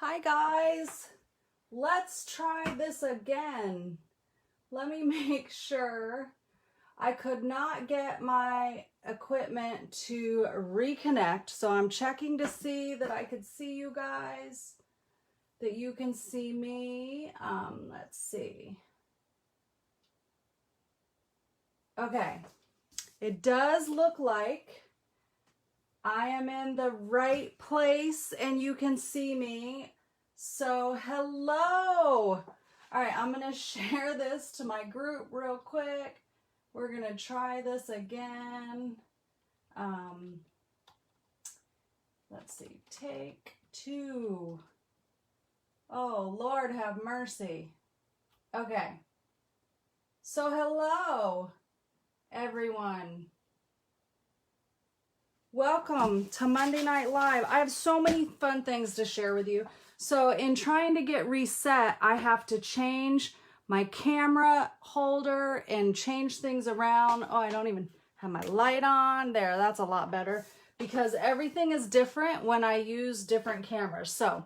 Hi guys, let's try this again. Let me make sure. I could not get my equipment to reconnect, so I'm checking to see that I could see you guys, that you can see me. Let's see. Okay, it does look like I am in the right place and you can see me. So hello. All right, I'm gonna share this to my group real quick. We're gonna try this again. Let's see, take 2. Oh, Lord have mercy. Okay, so hello everyone. Welcome to Monday Night Live. I have so many fun things to share with you. So in trying to get reset, I have to change my camera holder and change things around. Oh, I don't even have my light on. There, that's a lot better because everything is different when I use different cameras. So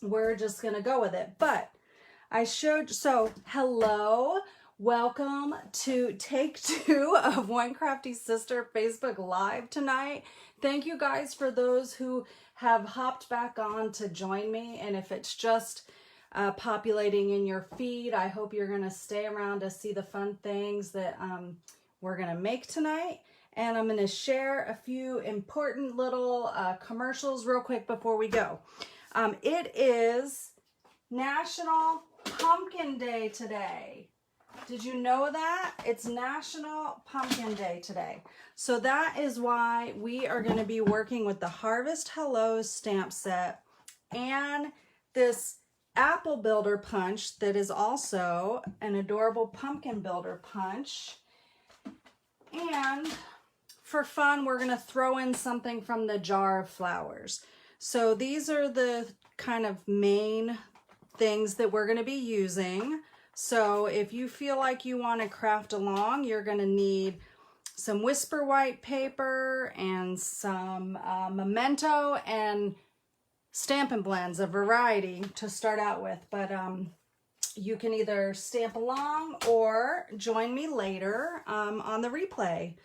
we're just gonna go with it. But so hello. Welcome to take 2 of One Crafty Sister Facebook Live tonight. Thank you guys for those who have hopped back on to join me. And if it's just populating in your feed, I hope you're going to stay around to see the fun things that we're going to make tonight. And I'm going to share a few important little commercials real quick before we go. It is National Pumpkin Day today. Did you know that? It's National Pumpkin Day today. So that is why we are going to be working with the Harvest Hello stamp set and this apple builder punch that is also an adorable pumpkin builder punch. And for fun, we're going to throw in something from the jar of flowers. So these are the kind of main things that we're going to be using. So if you feel like you want to craft along, you're going to need some Whisper White paper and some Memento and Stampin' Blends, a variety to start out with. But you can either stamp along or join me later on the replay.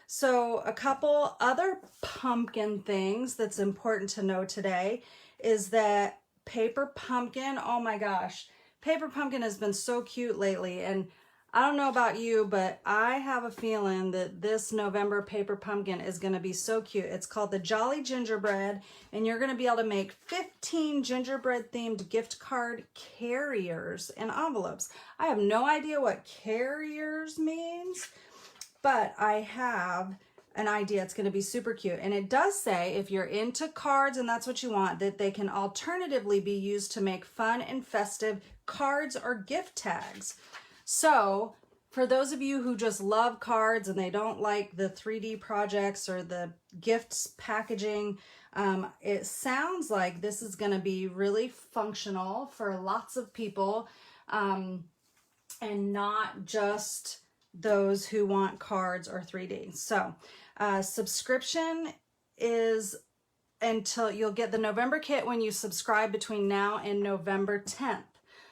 So a couple other pumpkin things that's important to know today is that paper pumpkin, oh my gosh, paper pumpkin has been so cute lately, and I don't know about you, but I have a feeling that this November paper pumpkin is going to be so cute. It's called the Jolly Gingerbread, and you're going to be able to make 15 gingerbread themed gift card carriers and envelopes. I have no idea what carriers means, but I have an idea. It's going to be super cute. And it does say if you're into cards and that's what you want, that they can alternatively be used to make fun and festive cards or gift tags. So for those of you who just love cards and they don't like the 3D projects or the gifts packaging, it sounds like this is going to be really functional for lots of people, and not just those who want cards or 3D. So subscription is until you'll get the November kit when you subscribe between now and November 10th.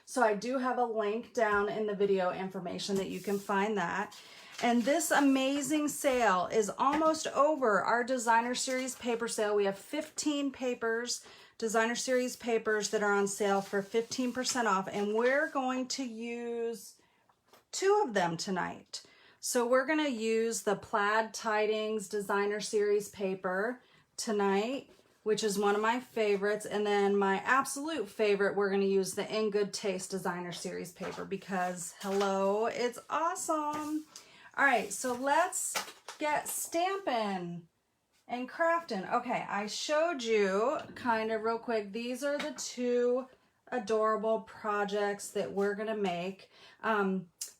So I do have a link down in the video information that you can find that. And this amazing sale is almost over. Our designer series paper sale. We have 15 papers, designer series papers that are on sale for 15% off. And we're going to use 2 of them tonight. So we're going to use the Plaid Tidings designer series paper tonight, which is one of my favorites. And then my absolute favorite, we're going to use the In Good Taste designer series paper because, hello, it's awesome. All right, so let's get stamping and crafting. Okay, I showed you kind of real quick. These are the 2 adorable projects that we're going to make.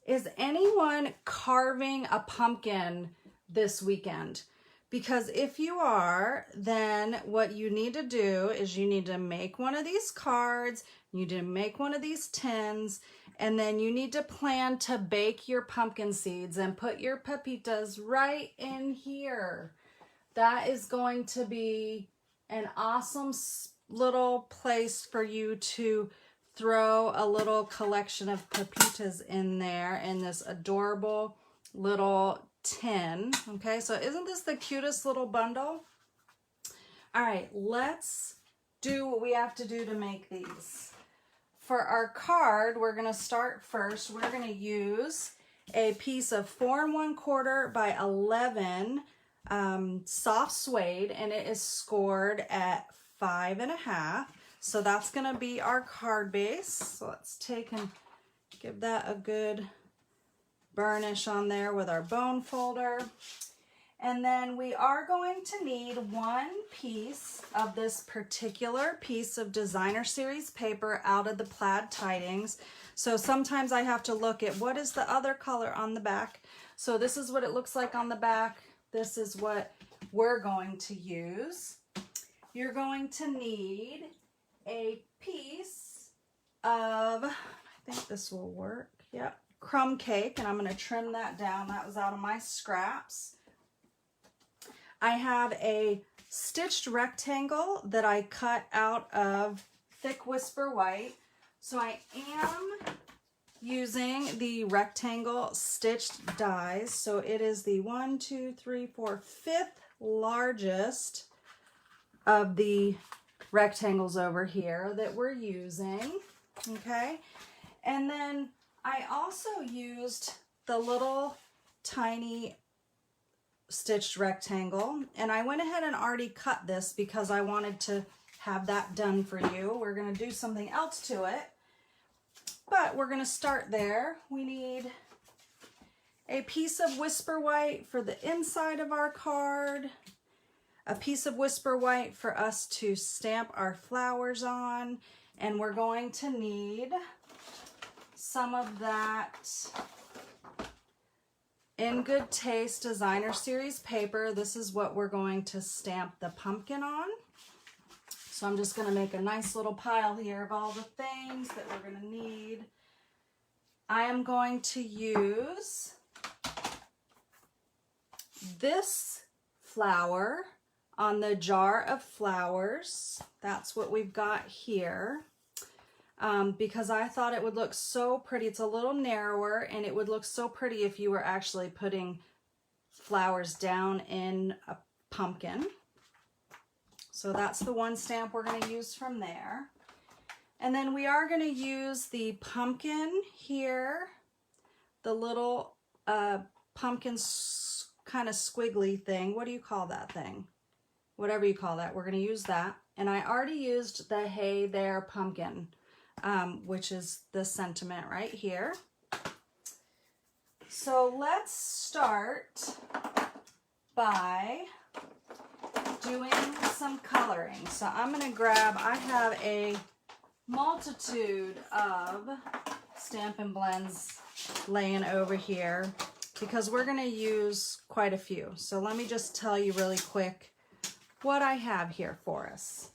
Is anyone carving a pumpkin this weekend? Because if you are, then what you need to do is you need to make one of these cards, you need to make one of these tins, and then you need to plan to bake your pumpkin seeds and put your pepitas right in here. That is going to be an awesome little place for you to throw a little collection of pepitas in there in this adorable little tin. Okay, so isn't this the cutest little bundle? All right, let's do what we have to do to make these. For our card, we're going to start first. We're going to use a piece of 4 1/4 by 11 soft suede, and it is scored at 5 1/2. So that's going to be our card base. So let's take and give that a good burnish on there with our bone folder. And then we are going to need 1 piece of this particular piece of designer series paper out of the plaid tidings. So sometimes I have to look at what is the other color on the back. So this is what it looks like on the back. This is what we're going to use. You're going to need a piece of, I think this will work, yep, crumb cake, and I'm going to trim that down. That was out of my scraps. I have a stitched rectangle that I cut out of thick Whisper White. So I am using the rectangle stitched dies. So it is the 1, 2, 3, 4, 5th largest of the rectangles over here that we're using. Okay. And then I also used the little tiny stitched rectangle, and I went ahead and already cut this because I wanted to have that done for you. We're going to do something else to it, but we're going to start there. We need a piece of Whisper White for the inside of our card, a piece of Whisper White for us to stamp our flowers on, and we're going to need some of that In Good Taste designer series paper. This is what we're going to stamp the pumpkin on. So I'm just going to make a nice little pile here of all the things that we're going to need. I am going to use this flower on the jar of flowers. That's what we've got here. Because I thought it would look so pretty. It's a little narrower, and it would look so pretty if you were actually putting flowers down in a pumpkin. So that's the one stamp we're going to use from there. And then we are going to use the pumpkin here, the little pumpkin kind of squiggly thing. What do you call that thing? Whatever you call that, we're going to use that. And I already used the Hey There pumpkin, which is the sentiment right here. So let's start by doing some coloring. So I'm going to grab, I have a multitude of Stampin' Blends laying over here because we're going to use quite a few. So let me just tell you really quick what I have here for us.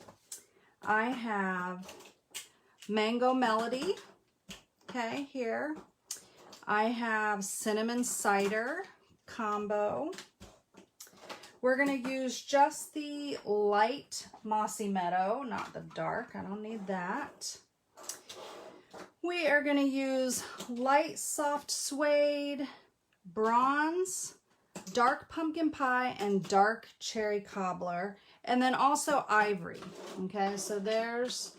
I have Mango Melody, okay, here. I have Cinnamon Cider combo. We're going to use just the light Mossy Meadow, not the dark. I don't need that. We are going to use light soft suede, bronze, dark pumpkin pie, and dark cherry cobbler, and then also ivory. Okay, so there's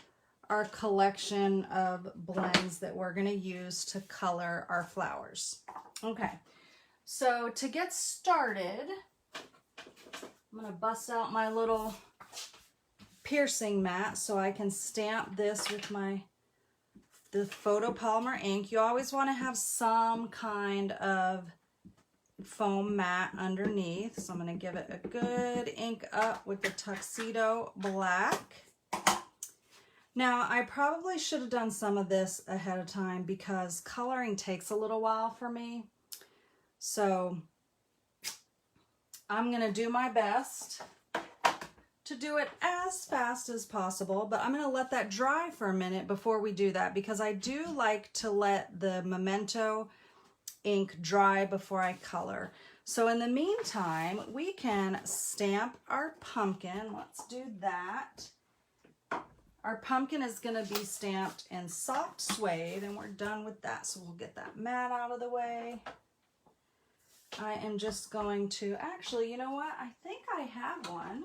our collection of blends that we're going to use to color our flowers. Okay, so to get started, I'm going to bust out my little piercing mat so I can stamp this with the photopolymer ink. You always want to have some kind of foam mat underneath. So I'm going to give it a good ink up with the Tuxedo Black. Now, I probably should have done some of this ahead of time because coloring takes a little while for me. So I'm going to do my best to do it as fast as possible, but I'm going to let that dry for a minute before we do that because I do like to let the Memento ink dry before I color. So in the meantime, we can stamp our pumpkin. Let's do that. Our pumpkin is going to be stamped in soft suede, and we're done with that. So we'll get that mat out of the way. I am just going to, actually, you know what? I think I have one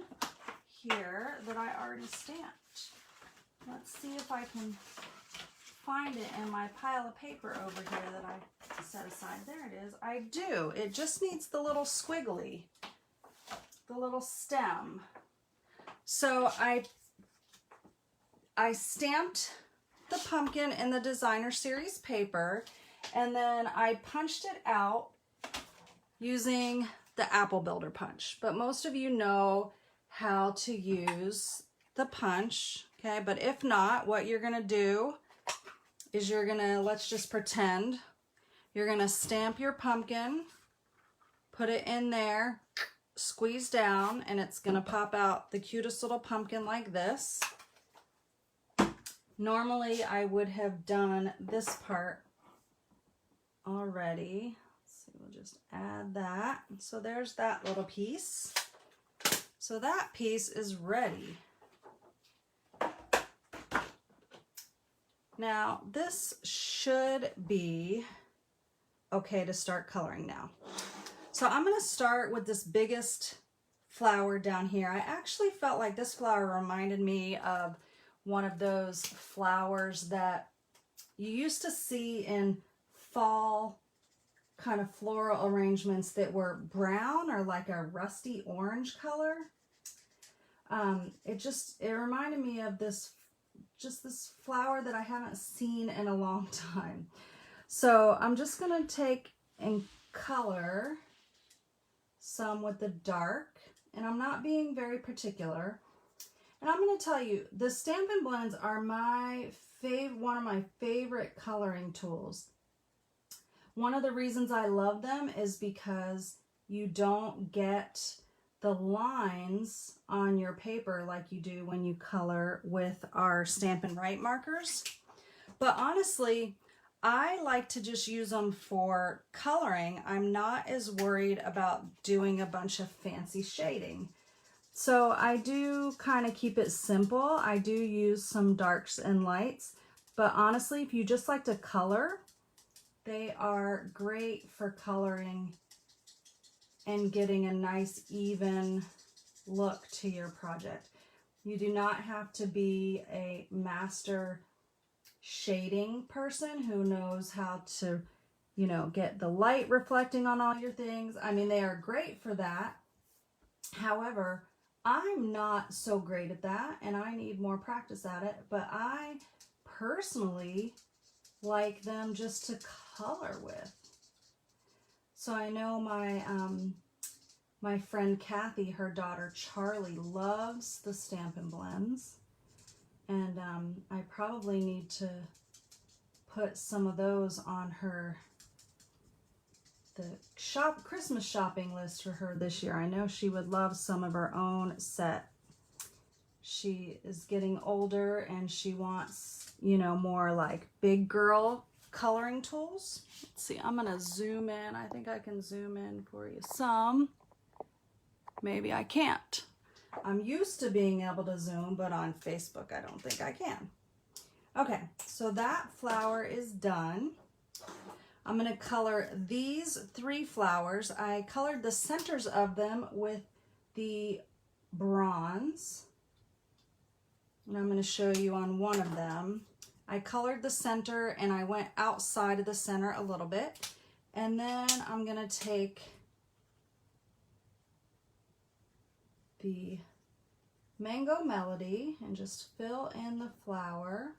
here that I already stamped. Let's see if I can find it in my pile of paper over here that I set aside. There it is. I do. It just needs the little squiggly, the little stem. So I stamped the pumpkin in the designer series paper, and then I punched it out using the apple builder punch. But most of you know how to use the punch, okay? But if not, what you're gonna do is you're gonna, let's just pretend, you're gonna stamp your pumpkin, put it in there, squeeze down, and it's gonna pop out the cutest little pumpkin like this. Normally I would have done this part already. Let's see, we'll just add that. So there's that little piece. So that piece is ready. Now this should be okay to start coloring now. So I'm going to start with this biggest flower down here. I actually felt like this flower reminded me of one of those flowers that you used to see in fall kind of floral arrangements that were brown or like a rusty orange color. It reminded me of this flower that I haven't seen in a long time. So I'm just going to take and color some with the dark, and I'm not being very particular. And I'm going to tell you, the Stampin' Blends are one of my favorite coloring tools. One of the reasons I love them is because you don't get the lines on your paper like you do when you color with our Stampin' Write markers. But honestly, I like to just use them for coloring. I'm not as worried about doing a bunch of fancy shading. So I do kind of keep it simple. I do use some darks and lights, but honestly, if you just like to color, they are great for coloring and getting a nice even look to your project. You do not have to be a master shading person who knows how to, you know, get the light reflecting on all your things. I mean, they are great for that. However, I'm not so great at that, and I need more practice at it, but I personally like them just to color with. So I know my friend Kathy, her daughter Charlie, loves the Stampin' Blends, and I probably need to put some of those on the Christmas shopping list for her this year. I know she would love some of her own set. She is getting older and she wants, you know, more like big girl coloring tools. Let's see, I'm gonna zoom in. I think I can zoom in for you some. Maybe I can't. I'm used to being able to zoom, but on Facebook I don't think I can. Okay, so that flower is done. I'm going to color these 3 flowers. I colored the centers of them with the bronze. And I'm going to show you on one of them. I colored the center and I went outside of the center a little bit. And then I'm going to take the Mango Melody and just fill in the flower.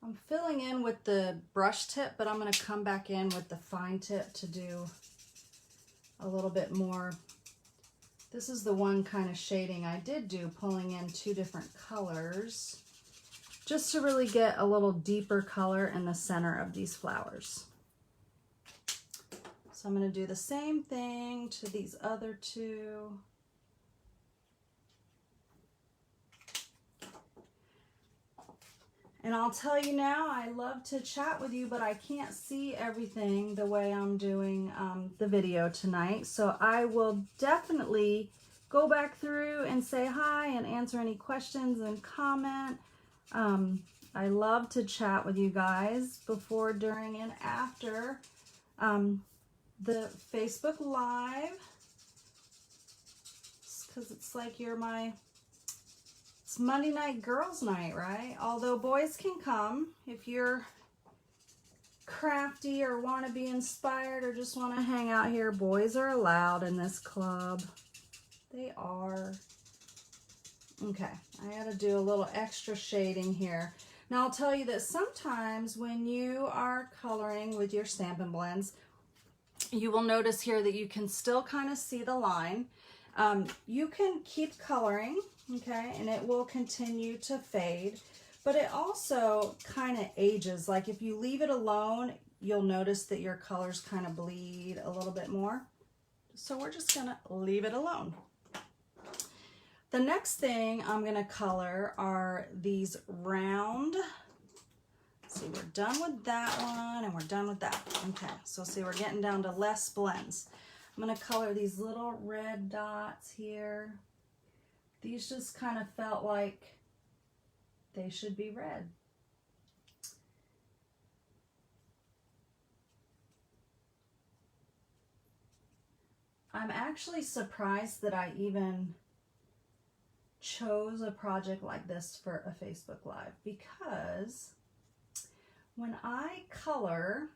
I'm filling in with the brush tip, but I'm going to come back in with the fine tip to do a little bit more. This is the one kind of shading I did do, pulling in 2 different colors, just to really get a little deeper color in the center of these flowers. So I'm going to do the same thing to these other 2. And I'll tell you now, I love to chat with you, but I can't see everything the way I'm doing the video tonight. So I will definitely go back through and say hi and answer any questions and comment. I love to chat with you guys before, during, and after the Facebook Live, because it's like it's Monday night girls night, right? Although boys can come if you're crafty or want to be inspired or just want to hang out here. Boys are allowed in this club. They are. Okay, I got to do a little extra shading here. Now I'll tell you that sometimes when you are coloring with your Stampin' Blends, you will notice here that you can still kind of see the line. You can keep coloring, okay, and it will continue to fade, but it also kind of ages. Like if you leave it alone, you'll notice that your colors kind of bleed a little bit more. So we're just gonna leave it alone. The next thing I'm gonna color are these round. See, we're done with that one and we're done with that. Okay, so see, we're getting down to less blends. I'm gonna color these little red dots here. These just kind of felt like they should be red. I'm actually surprised that I even chose a project like this for a Facebook Live, because when I color,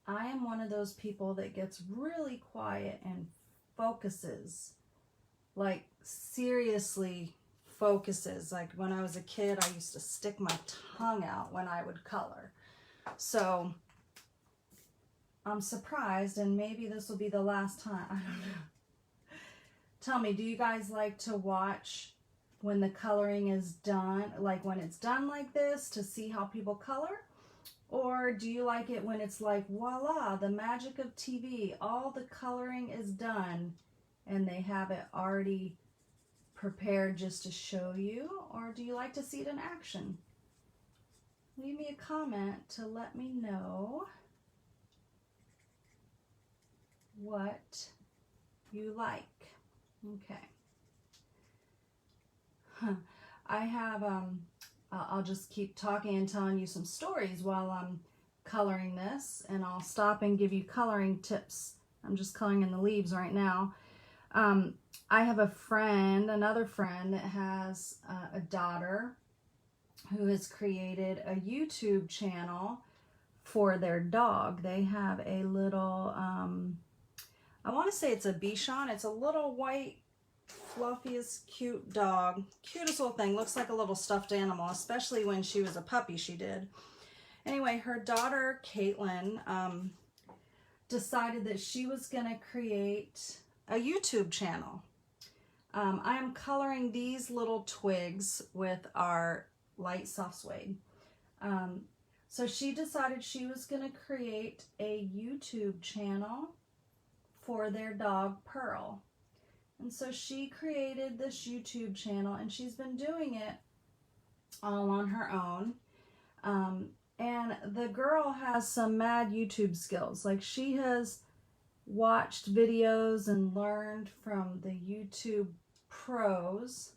I am one of those people that gets really quiet and focuses, like seriously focuses. Like when I was a kid, I used to stick my tongue out when I would color. So I'm surprised, and maybe this will be the last time. I don't know. Tell me, do you guys like to watch when the coloring is done, like when it's done like this, to see how people color? Or do you like it when it's like, voila, the magic of TV, all the coloring is done and they have it already prepared just to show you? Or do you like to see it in action? Leave me a comment to let me know what you like. Okay. I have, I'll just keep talking and telling you some stories while I'm coloring this, and I'll stop and give you coloring tips. I'm just coloring in the leaves right now. I have a friend, another friend that has a daughter who has created a YouTube channel for their dog. They have a little, I want to say it's a Bichon. It's a little white, fluffiest, cute dog. Cutest little thing. Looks like a little stuffed animal, especially when she was a puppy, she did. Anyway, her daughter, Caitlin, decided that she was going to create a YouTube channel. I am coloring these little twigs with our light soft suede. So she decided she was going to create a YouTube channel for their dog, Pearl. And so she created this YouTube channel, and she's been doing it all on her own. And the girl has some mad YouTube skills. Like, she has watched videos and learned from the YouTube pros.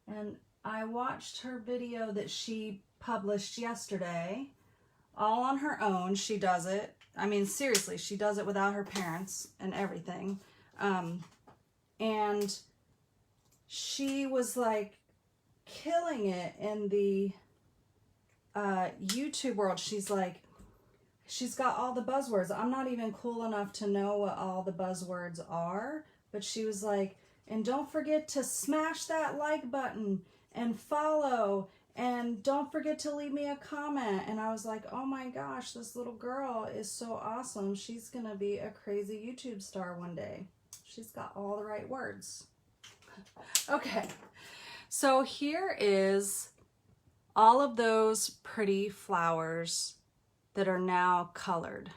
And I watched her video that she published yesterday, all on her own. She does it. I mean, seriously, she does it without her parents and everything. And she was like killing it in the YouTube world. She's like, she's got all the buzzwords. I'm not even cool enough to know what all the buzzwords are, but she was like, and don't forget to smash that like button and follow, and don't forget to leave me a comment. And I was like, oh my gosh, this little girl is so awesome. She's gonna be a crazy YouTube star one day. She's got all the right words. Okay, so here is all of those pretty flowers that are now colored.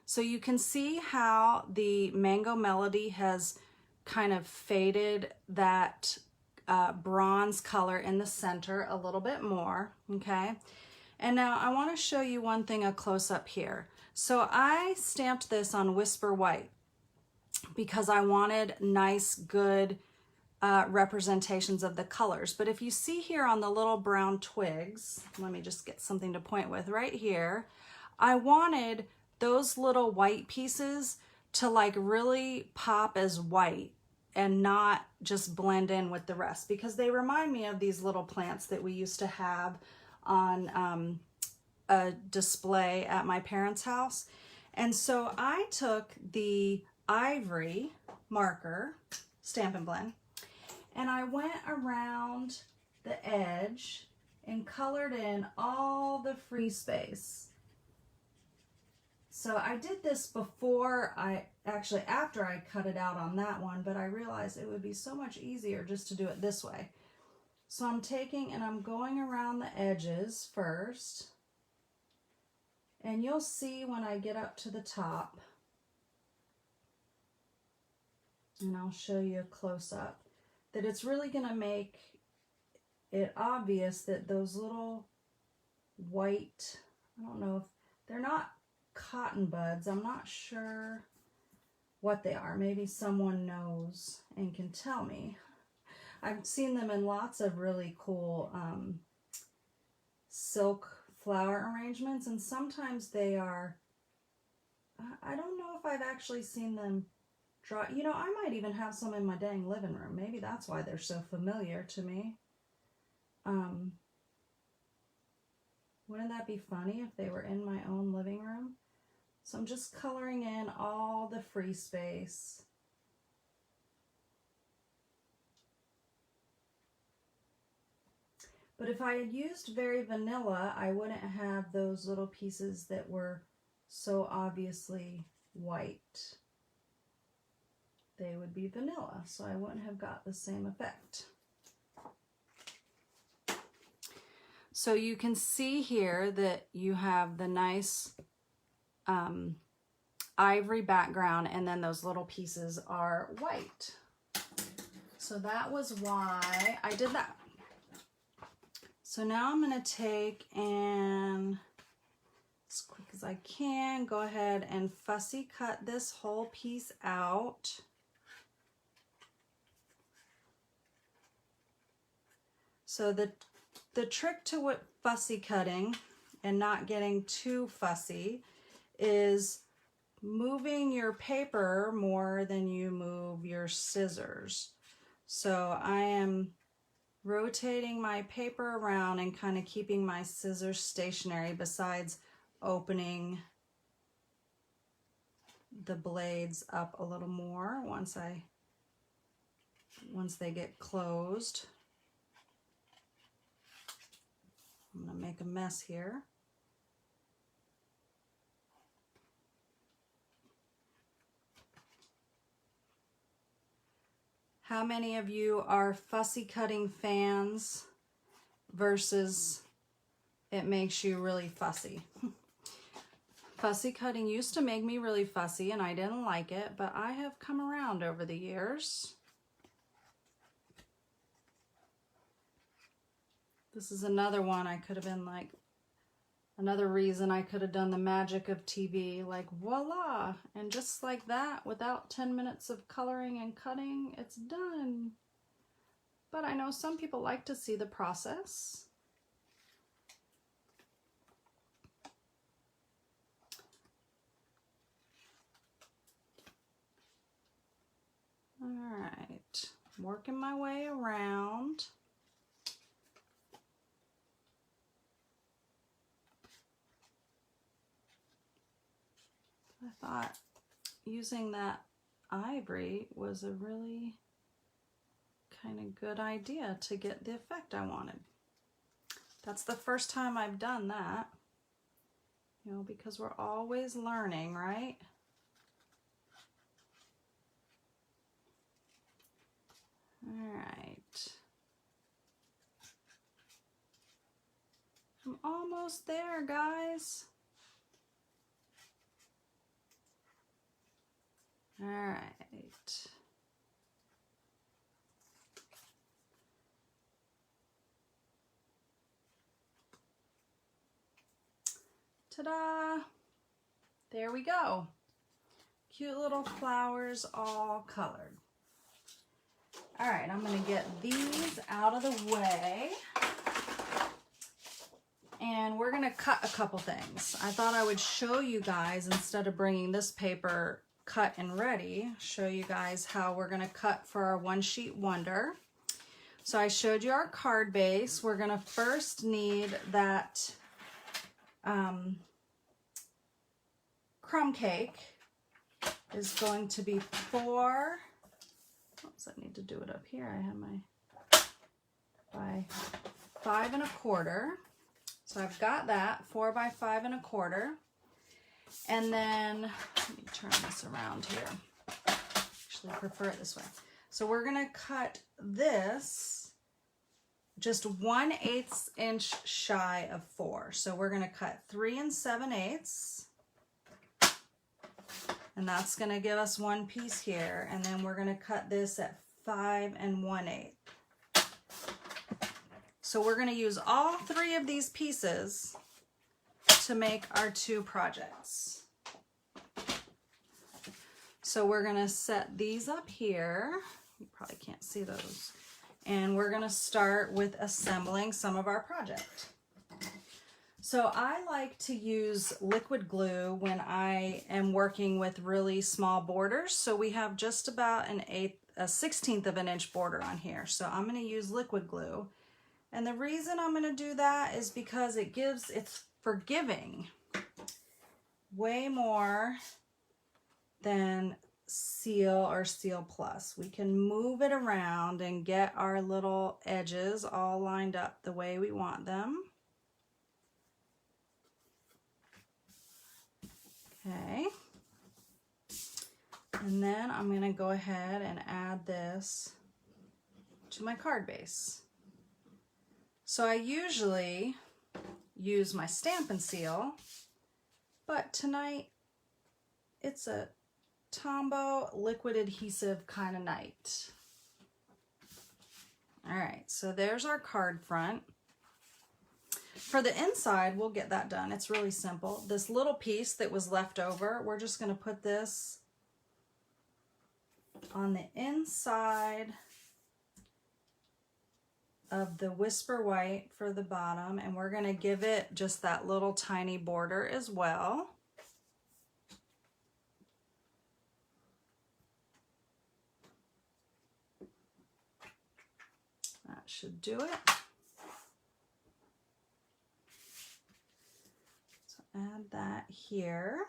So you can see how the Mango Melody has kind of faded that bronze color in the center a little bit more, okay? And now I want to show you one thing, a close-up here. So I stamped this on Whisper White. because I wanted nice, good representations of the colors. But if you see here on the little brown twigs, let me just get something to point with right here. I wanted those little white pieces to like really pop as white and not just blend in with the rest, because they remind me of these little plants that we used to have on a display at my parents' house. And so I took the ivory marker, Stampin' Blend, and I went around the edge and colored in all the free space. So I did this before after I cut it out on that one, but I realized it would be so much easier just to do it this way. So I'm taking and I'm going around the edges first, and you'll see when I get up to the top, and I'll show you a close-up, that it's really going to make it obvious that those little white, I don't know if they're not cotton buds, I'm not sure what they are. Maybe someone knows and can tell me. I've seen them in lots of really cool silk flower arrangements, and sometimes they are, I don't know if I've actually seen them draw. You know, I might even have some in my dang living room. Maybe that's why they're so familiar to me. Wouldn't that be funny if they were in my own living room? So I'm just coloring in all the free space. But if I had used very vanilla, I wouldn't have those little pieces that were so obviously white. They would be vanilla, so I wouldn't have got the same effect. So you can see here that you have the nice ivory background, and then those little pieces are white. So that was why I did that. So now I'm going to take and, as quick as I can, go ahead and fussy cut this whole piece out. So the trick to what fussy cutting and not getting too fussy is moving your paper more than you move your scissors. So I am rotating my paper around and kind of keeping my scissors stationary, besides opening the blades up a little more once they get closed. I'm going to make a mess here. How many of you are fussy cutting fans versus it makes you really fussy? Fussy cutting used to make me really fussy and I didn't like it, but I have come around over the years. This is another one I could have been like, another reason I could have done the magic of TV, like voila, and just like that, without 10 minutes of coloring and cutting, it's done. But I know some people like to see the process. All right, working my way around. I thought using that ivory was a really kind of good idea to get the effect I wanted. That's the first time I've done that, you know, because we're always learning, right? All right. I'm almost there, guys. All right. Ta-da! There we go. cute little flowers all colored. All right, I'm gonna get these out of the way. And we're gonna cut a couple things. I thought I would show you guys, instead of bringing this paper cut and ready, show you guys how we're gonna cut for our one sheet wonder. So I showed you our card base. We're gonna first need that crumb cake. Is going to be 4, oops, I need to do it up here. I have my by 5 1/4. So I've got that 4 by 5 1/4. And then, let me turn this around here. Actually, I prefer it this way. So we're gonna cut this just 1/8 inch shy of 4. So we're gonna cut 3 7/8. And that's gonna give us one piece here. And then we're gonna cut this at 5 1/8. So we're gonna use all 3 of these pieces to make our 2 projects. So we're gonna set these up here. You probably can't see those. And we're gonna start with assembling some of our project. So I like to use liquid glue when I am working with really small borders. So we have just about a 1/16 of an inch border on here. So I'm gonna use liquid glue. And the reason I'm gonna do that is because it's forgiving way more than Seal or Seal Plus. We can move it around and get our little edges all lined up the way we want them. Okay. And then I'm going to go ahead and add this to my card base. So I usually use my Stampin' Seal, but tonight it's a Tombow liquid adhesive kind of night. All right, so there's our card front. For the inside, we'll get that done. It's really simple. This little piece that was left over, we're just going to put this on the inside of the Whisper White for the bottom, and we're going to give it just that little tiny border as well. That should do it. So add that here.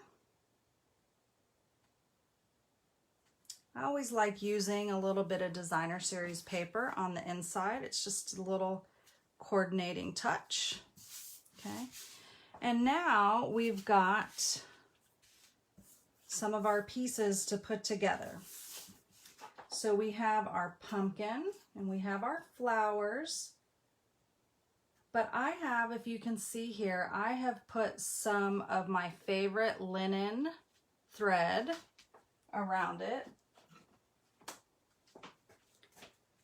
I always like using a little bit of designer series paper on the inside. It's just a little coordinating touch. Okay. And now we've got some of our pieces to put together. So we have our pumpkin and we have our flowers. But I have, if you can see here, I have put some of my favorite linen thread around it.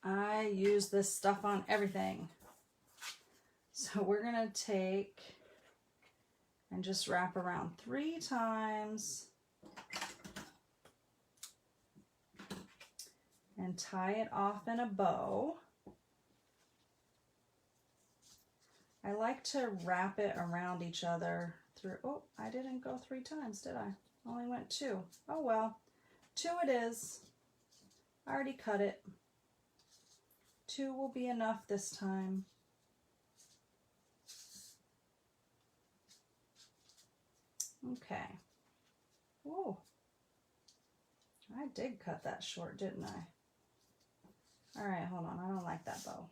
I use this stuff on everything. So we're going to take and just wrap around 3 times and tie it off in a bow. I like to wrap it around each other through, oh, I didn't go 3 times, did I? Only went 2. Oh well, 2 it is. I already cut it. 2 will be enough this time. Okay. Oh, I did cut that short, didn't I? All right, hold on. I don't like that bow.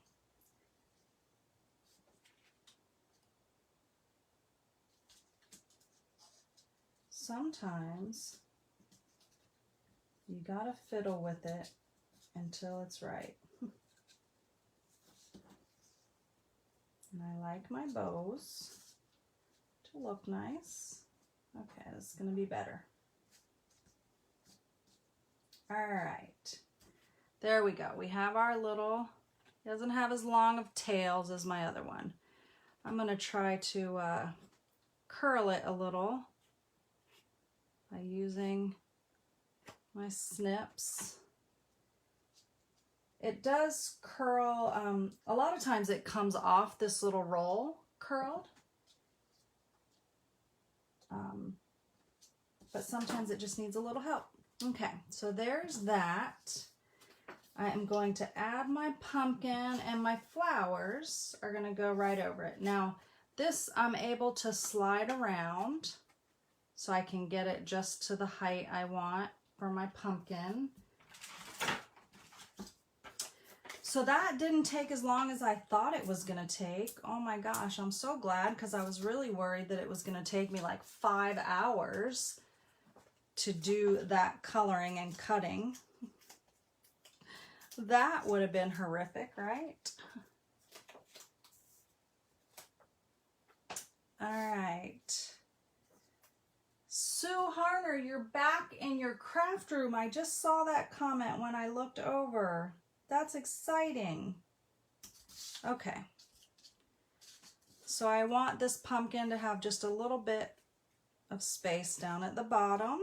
Sometimes you gotta fiddle with it until it's right. And I like my bows to look nice. Okay, this is going to be better. All right, there we go. We have our little, it doesn't have as long of tails as my other one. I'm going to try to curl it a little by using my snips. It does curl, a lot of times it comes off this little roll curled. But sometimes it just needs a little help. Okay, so there's that. I am going to add my pumpkin, and my flowers are going to go right over it. Now, this I'm able to slide around so I can get it just to the height I want for my pumpkin. So that didn't take as long as I thought it was going to take. Oh my gosh, I'm so glad, because I was really worried that it was going to take me like 5 hours to do that coloring and cutting. That would have been horrific, right? All right. Sue Harner, you're back in your craft room. I just saw that comment when I looked over. That's exciting. Okay. So I want this pumpkin to have just a little bit of space down at the bottom.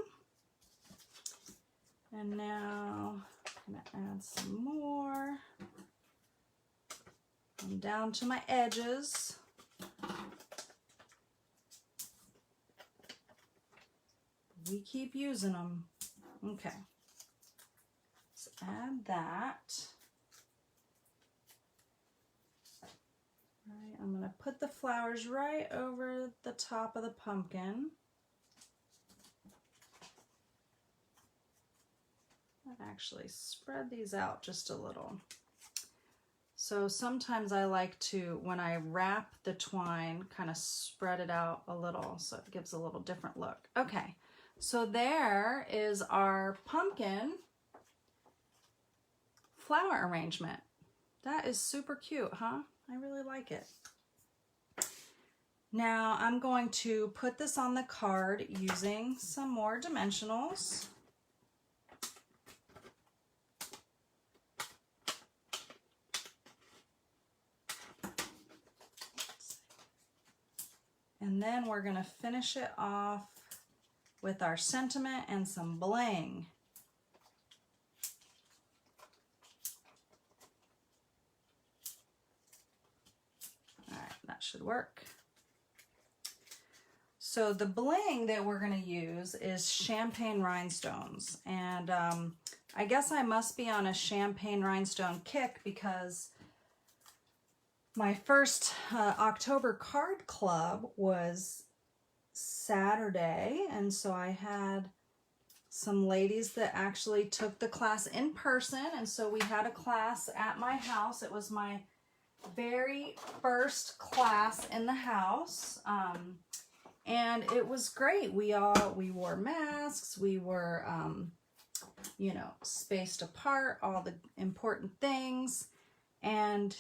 And now I'm going to add some more. I'm down to my edges. We keep using them. Okay. Let's add that. All right, I'm going to put the flowers right over the top of the pumpkin. Actually spread these out just a little. So sometimes I like to, when I wrap the twine, kind of spread it out a little so it gives a little different look. Okay, so there is our pumpkin flower arrangement. That is super cute, huh? I really like it. Now I'm going to put this on the card using some more dimensionals. And then we're going to finish it off with our sentiment and some bling. All right, that should work. So the bling that we're going to use is champagne rhinestones. And I guess I must be on a champagne rhinestone kick, because my first October card club was Saturday, and so I had some ladies that actually took the class in person, and so we had a class at my house. It was my very first class in the house, and it was great. We wore masks, we were you know, spaced apart, all the important things, and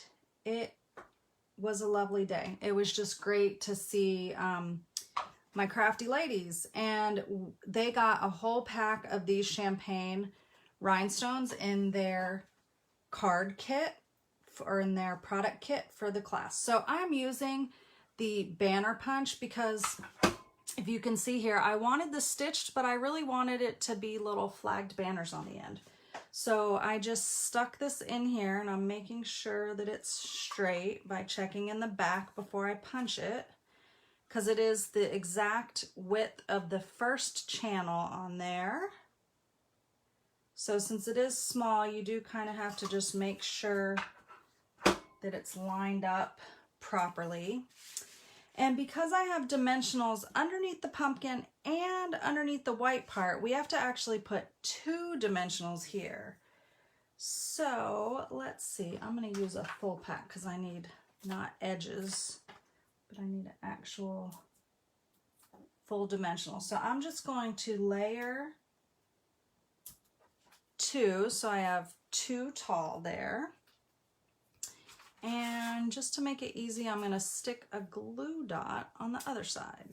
it was a lovely day. It was just great to see my crafty ladies, and they got a whole pack of these champagne rhinestones in their card kit, or in their product kit for the class. So I'm using the banner punch because, if you can see here, I wanted this stitched, but I really wanted it to be little flagged banners on the end. So I just stuck this in here, and I'm making sure that it's straight by checking in the back before I punch it, because it is the exact width of the first channel on there. So since it is small, you do kind of have to just make sure that it's lined up properly. And because I have dimensionals underneath the pumpkin and underneath the white part, we have to actually put 2 dimensionals here. So let's see, I'm going to use a full pack because I need not edges, but I need an actual full dimensional. So I'm just going to layer 2, so I have 2 tall there. And just to make it easy, I'm going to stick a glue dot on the other side.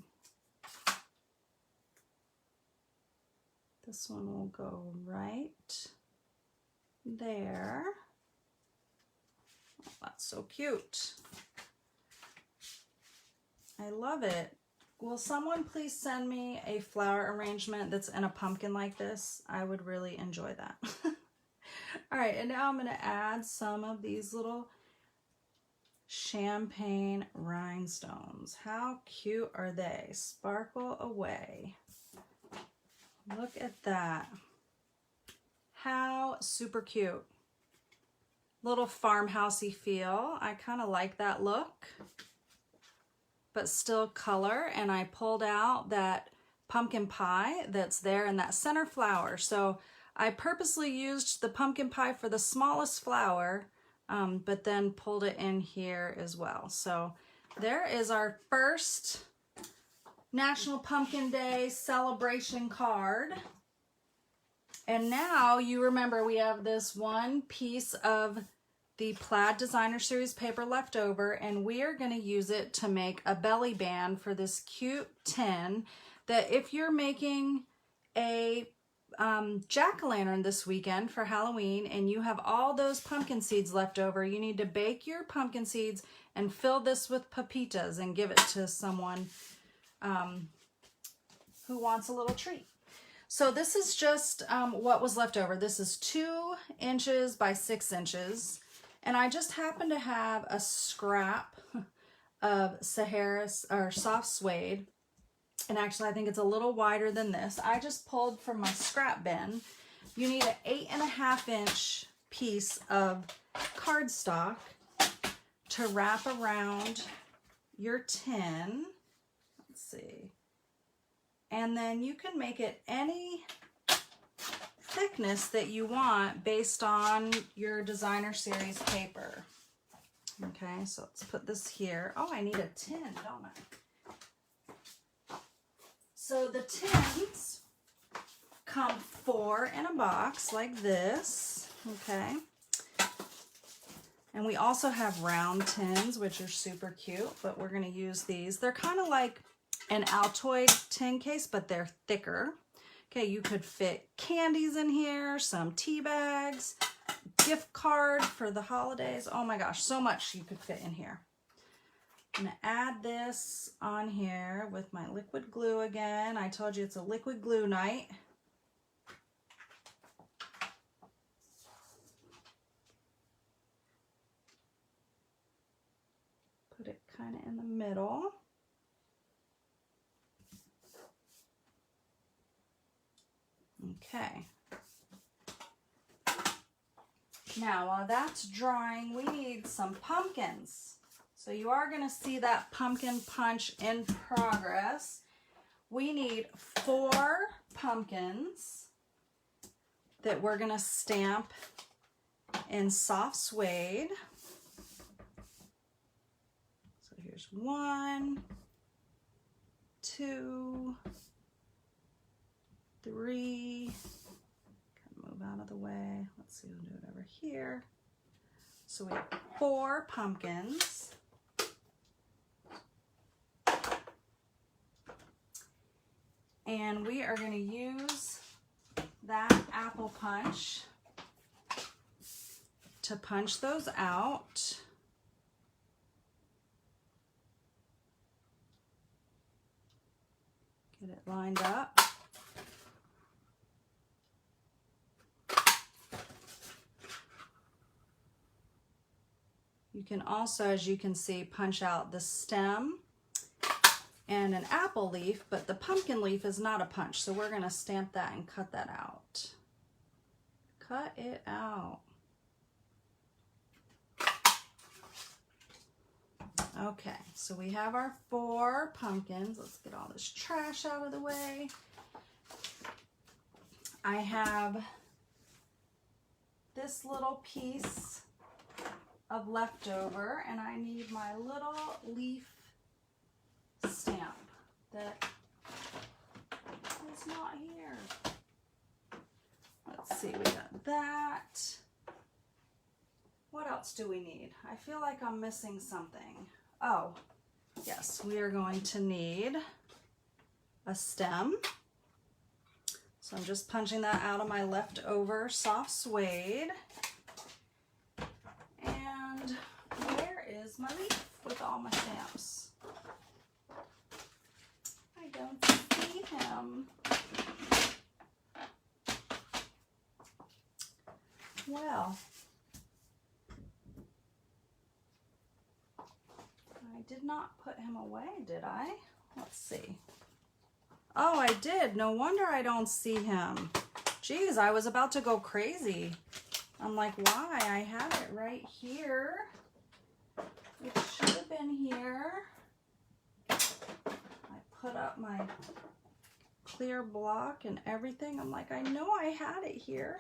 This one will go right there. Oh, that's so cute. I love it. will someone please send me a flower arrangement that's in a pumpkin like this? I would really enjoy that. All right, and now I'm going to add some of these little champagne rhinestones. How cute are they? Sparkle away. Look at that. How super cute. Little farmhousey feel. I kind of like that look, but still color. And I pulled out that pumpkin pie that's there in that center flower. So I purposely used the pumpkin pie for the smallest flower, but then pulled it in here as well. So there is our first National Pumpkin Day celebration card. And now you remember we have this one piece of the Plaid Designer Series paper left over, and we are going to use it to make a belly band for this cute tin that if you're making a jack-o'-lantern this weekend for Halloween and you have all those pumpkin seeds left over, you need to bake your pumpkin seeds and fill this with pepitas and give it to someone who wants a little treat. So this is just what was left over. This is 2 inches by 6 inches. And I just happen to have a scrap of Sahara or soft suede. And actually I think it's a little wider than this. I just pulled from my scrap bin. You need an 8.5 inch piece of cardstock to wrap around your tin. Let's see. And then you can make it any thickness that you want based on your designer series paper. Okay, so let's put this here. Oh, I need a tin, don't I? So the tins come 4 in a box like this, okay? And we also have round tins, which are super cute, but we're gonna use these. They're kind of like an Altoid tin case, but they're thicker. Okay, you could fit candies in here, some tea bags, gift card for the holidays. Oh my gosh, so much you could fit in here. I'm gonna add this on here with my liquid glue again. I told you it's a liquid glue night. Put it kind of in the middle. Okay. Now, while that's drying, we need some pumpkins. So you are going to see that pumpkin punch in progress. We need 4 pumpkins that we're going to stamp in soft suede. So here's 1, 2, 3. Move out of the way. Let's see, we'll do it over here. So we have 4 pumpkins. And we are going to use that apple punch to punch those out. Get it lined up. You can also, as you can see, punch out the stem and an apple leaf, but the pumpkin leaf is not a punch, so we're going to stamp that and cut that out. Cut it out. Okay, so we have our 4 pumpkins. Let's get all this trash out of the way. I have this little piece of leftover, and I need my little leaf stamp that is not here. Let's see, we got that. What else do we need? I feel like I'm missing something. Oh, yes, we are going to need a stem. So I'm just punching that out of my leftover soft suede. And where is my leaf with all my stamps? did not put him away, did I? Let's see. Oh, I did. No wonder I don't see him. Geez, I was about to go crazy. I'm like, why? I have it right here. It should have been here. I put up my clear block and everything. I'm like, I know I had it here.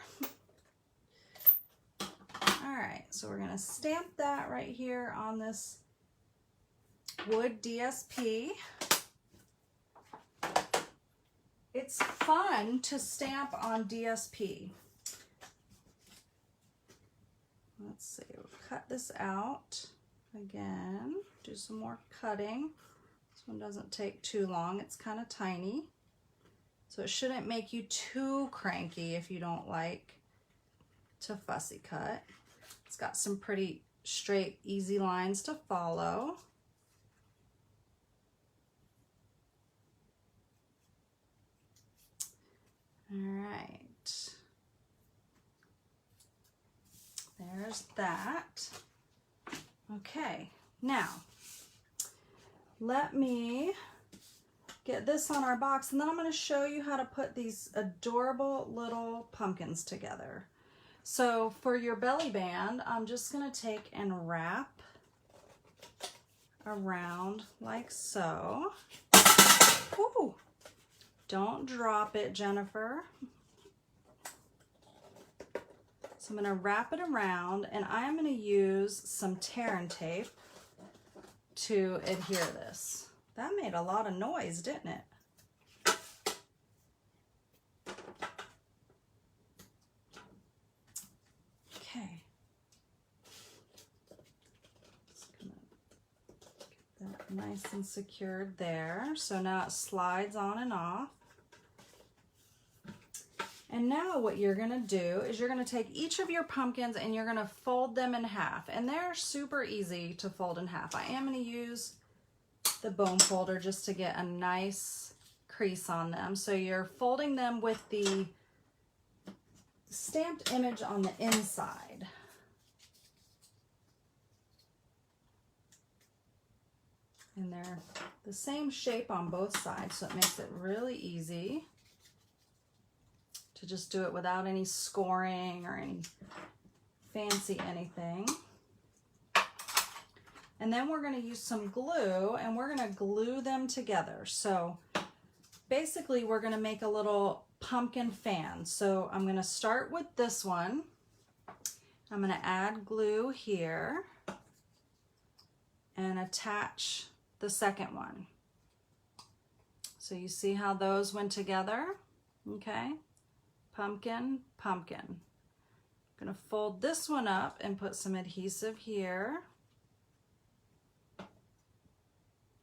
All right, so we're gonna stamp that right here on this wood DSP. It's fun to stamp on DSP. Let's see, we'll cut this out again, do some more cutting. This one doesn't take too long, it's kind of tiny. So it shouldn't make you too cranky if you don't like to fussy cut. It's got some pretty straight, easy lines to follow. All right. There's that. Okay, now let me get this on our box, and then I'm going to show you how to put these adorable little pumpkins together. So for your belly band, I'm just going to take and wrap around like so. Ooh, don't drop it, Jennifer. So I'm going to wrap it around, and I'm going to use some tear and tape to adhere this. That made a lot of noise, didn't it? Okay. Just gonna get that nice and secured there. So now it slides on and off. And now what you're gonna do is you're gonna take each of your pumpkins and you're gonna fold them in half. And they're super easy to fold in half. I am gonna use the bone folder just to get a nice crease on them. So you're folding them with the stamped image on the inside. And they're the same shape on both sides, so it makes it really easy to just do it without any scoring or any fancy anything. And then we're going to use some glue, and we're going to glue them together. So basically we're going to make a little pumpkin fan. So I'm going to start with this one. I'm going to add glue here and attach the second one. So you see how those went together? Okay. Pumpkin, pumpkin. I'm going to fold this one up and put some adhesive here.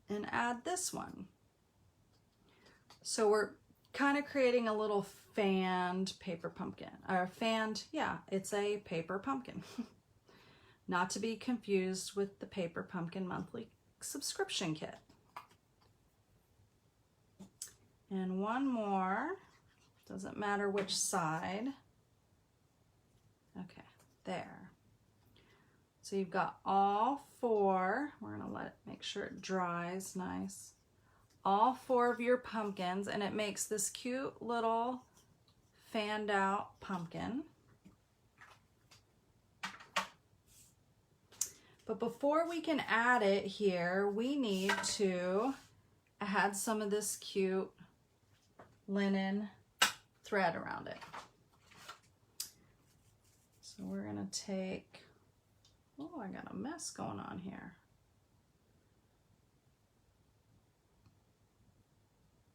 And add this one. So we're kind of creating a little fanned paper pumpkin, or fanned, yeah, it's a paper pumpkin. Not to be confused with the Paper Pumpkin monthly subscription kit. And one more, doesn't matter which side. Okay, there. So you've got all four, we're gonna let it, make sure it dries nice. All four of your pumpkins, and it makes this cute little fanned out pumpkin. But before we can add it here, we need to add some of this cute linen thread around it. So we're gonna take, oh, I got a mess going on here.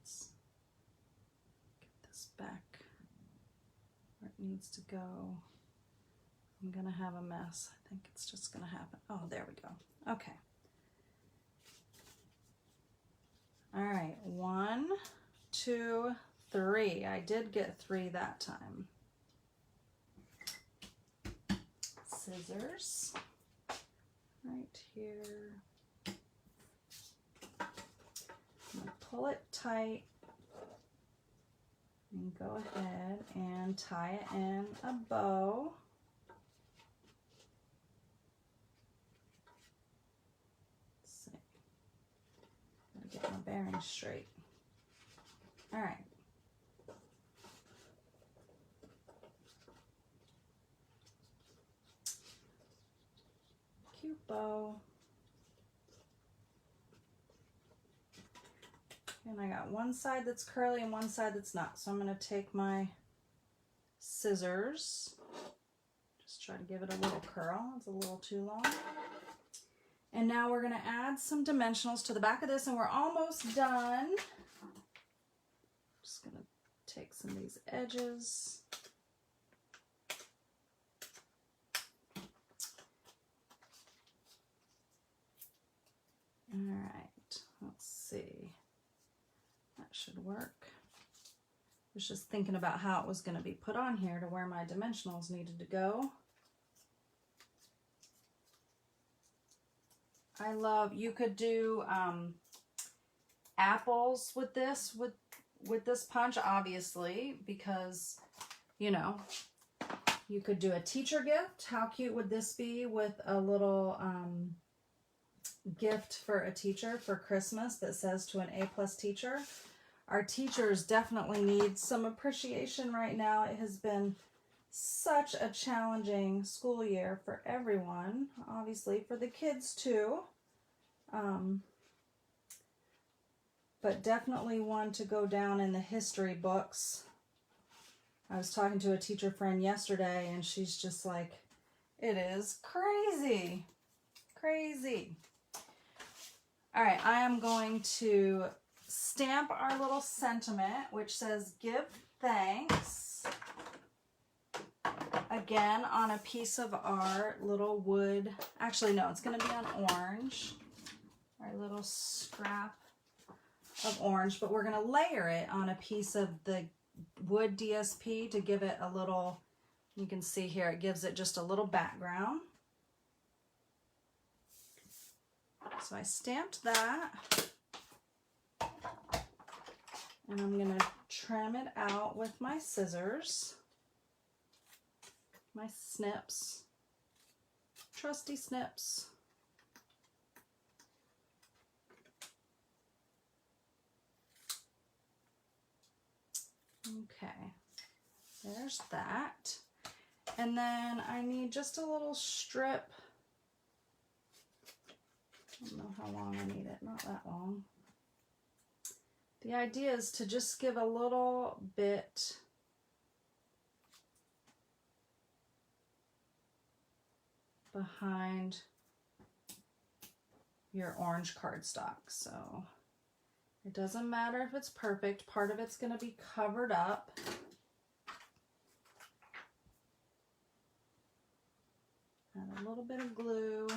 Let's get this back where it needs to go. I'm gonna have a mess. I think it's just gonna happen. Oh, there we go. Okay. All right, 1, 2, 3. I did get 3 that time. Scissors. Right here. I'm gonna pull it tight and go ahead and tie it in a bow. Let's see. bearing straight. All right. Cute bow. And I got one side that's curly and one side that's not. So I'm going to take my scissors, just try to give it a little curl. It's a little too long. And now we're going to add some dimensionals to the back of this, and we're almost done. Just going to take some of these edges. All right, let's see. That should work. I was just thinking about how it was going to be put on here to where my dimensionals needed to go. I love, you could do apples with this, with this punch, obviously, because, you know, you could do a teacher gift. How cute would this be with a little gift for a teacher for Christmas that says to an A+ teacher? Our teachers definitely need some appreciation right now. It has been such a challenging school year for everyone, obviously for the kids too, but definitely one to go down in the history books. I was talking to a teacher friend yesterday and she's just like, it is crazy, crazy. All right, I am going to stamp our little sentiment, which says give thanks, again on a piece of our little wood. Actually, no, it's going to be on orange, our little scrap of orange, but we're going to layer it on a piece of the wood DSP to give it a little, you can see here, it gives it just a little background. So I stamped that, and I'm going to trim it out with my scissors, my snips, trusty snips. Okay, there's that. And then I need just a little strip. I don't know how long I need it, not that long. The idea is to just give a little bit behind your orange cardstock. So it doesn't matter if it's perfect. Part of it's going to be covered up. Add a little bit of glue.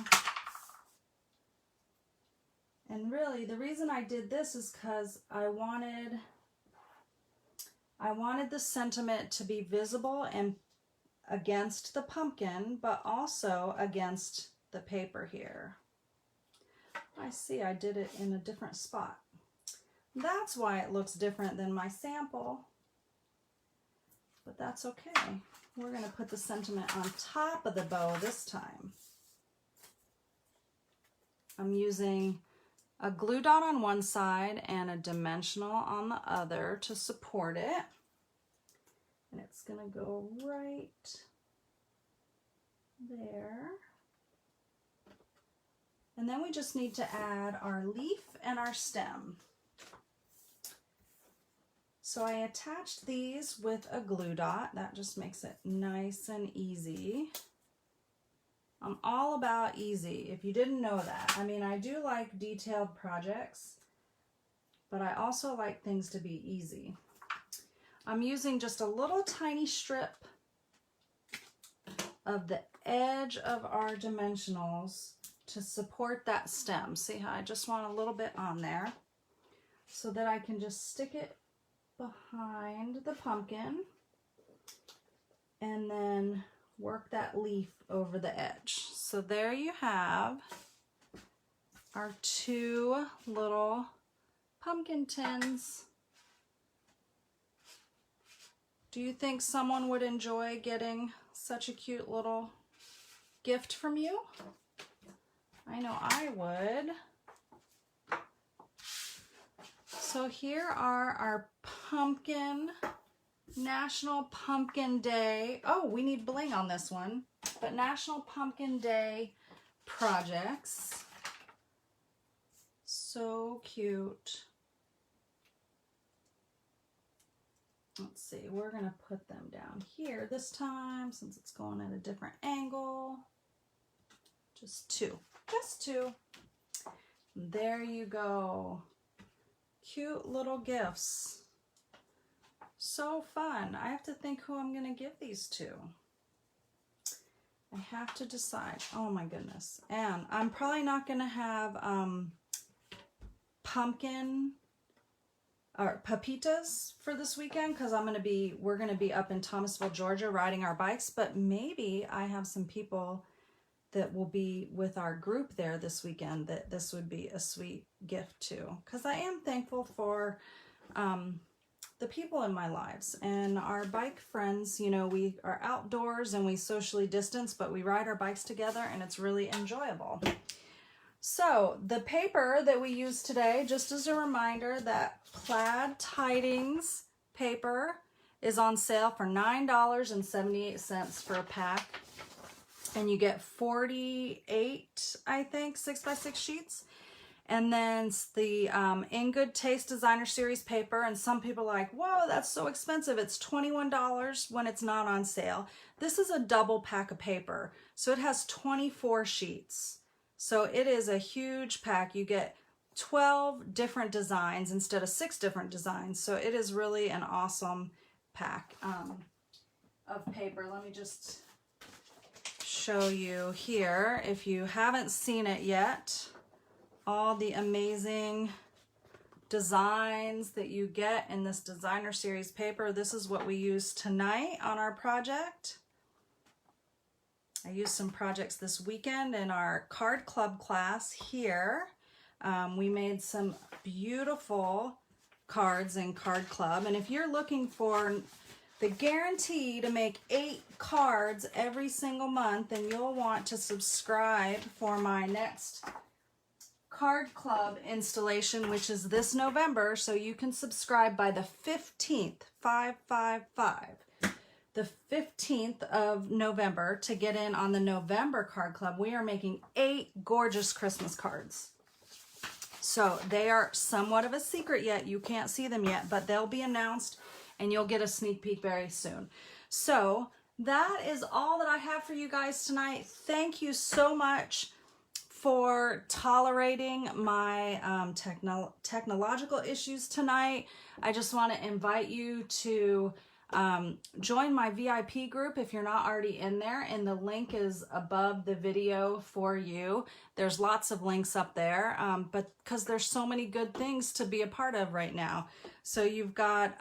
And really, the reason I did this is because I wanted the sentiment to be visible and against the pumpkin, but also against the paper here. I see I did it in a different spot. That's why it looks different than my sample, but that's okay. We're going to put the sentiment on top of the bow this time. I'm using a glue dot on one side and a dimensional on the other to support it. And it's going to go right there. And then we just need to add our leaf and our stem. So I attached these with a glue dot. That just makes it nice and easy. I'm all about easy, if you didn't know that. I mean, I do like detailed projects, but I also like things to be easy. I'm using just a little tiny strip of the edge of our dimensionals to support that stem. See how I just want a little bit on there so that I can just stick it behind the pumpkin and then work that leaf over the edge. So there you have our two little pumpkin tins. Do you think someone would enjoy getting such a cute little gift from you? I know I would. So here are our pumpkin, National Pumpkin Day. Oh, we need bling on this one. But National Pumpkin Day projects. So cute. Let's see, we're going to put them down here this time since it's going at a different angle. Just two. Just two. There you go. Cute little gifts. So fun. I have to think who I'm going to give these to. I have to decide. Oh my goodness. And I'm probably not going to have pumpkin or papitas for this weekend because we're going to be up in Thomasville, Georgia riding our bikes, but maybe I have some people that will be with our group there this weekend that this would be a sweet gift to, because I am thankful for the people in my lives and our bike friends. You know, we are outdoors and we socially distance, but we ride our bikes together and it's really enjoyable. So the paper that we use today, just as a reminder, that Plaid Tidings paper is on sale for $9.78 for a pack. And you get 48, I think, 6x6 sheets. And then the In Good Taste Designer Series paper. And some people are like, whoa, that's so expensive. It's $21 when it's not on sale. This is a double pack of paper. So it has 24 sheets. So it is a huge pack. You get 12 different designs instead of 6 different designs. So it is really an awesome pack of paper. Let me just show you here, if you haven't seen it yet, all the amazing designs that you get in this designer series paper. This is what we use tonight on our project. I used some projects this weekend in our card club class here. We made some beautiful cards in card club, and if you're looking for the guarantee to make 8 cards every single month, then you'll want to subscribe for my next card club installation, which is this November. So you can subscribe by the 15th, 555. The 15th of November to get in on the November card club. We are making 8 gorgeous Christmas cards. So they are somewhat of a secret yet. You can't see them yet, but they'll be announced and you'll get a sneak peek very soon. So that is all that I have for you guys tonight. Thank you so much for tolerating my technological issues tonight. I just want to invite you to join my VIP group if you're not already in there, and the link is above the video for you. There's lots of links up there, but because there's so many good things to be a part of right now. So you've got,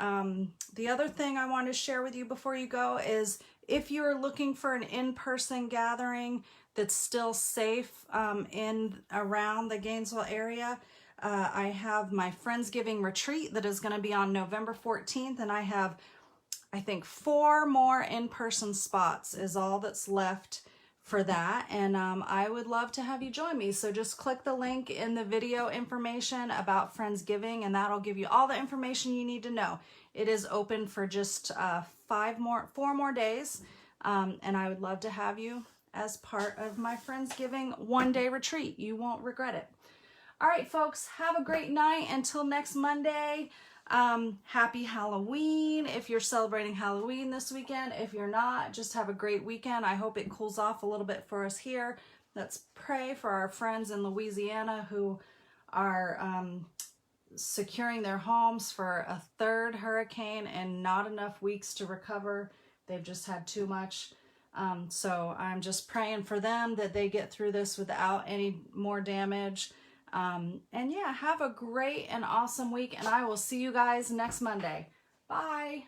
the other thing I want to share with you before you go is if you're looking for an in-person gathering that's still safe in around the Gainesville area, I have my Friendsgiving retreat that is going to be on November 14th, and I have, I think, 4 more in-person spots is all that's left for that, and I would love to have you join me. So just click the link in the video information about Friendsgiving, and that'll give you all the information you need to know. It is open for just 4 more days, and I would love to have you as part of my Friendsgiving one-day retreat. You won't regret it. All right, folks, have a great night. Until next Monday. Happy Halloween if you're celebrating Halloween this weekend. If you're not, just have a great weekend. I hope it cools off a little bit for us here. Let's pray for our friends in Louisiana who are securing their homes for a 3rd hurricane and not enough weeks to recover. They've just had too much. So I'm just praying for them that they get through this without any more damage. And yeah, have a great and awesome week, and I will see you guys next Monday. Bye.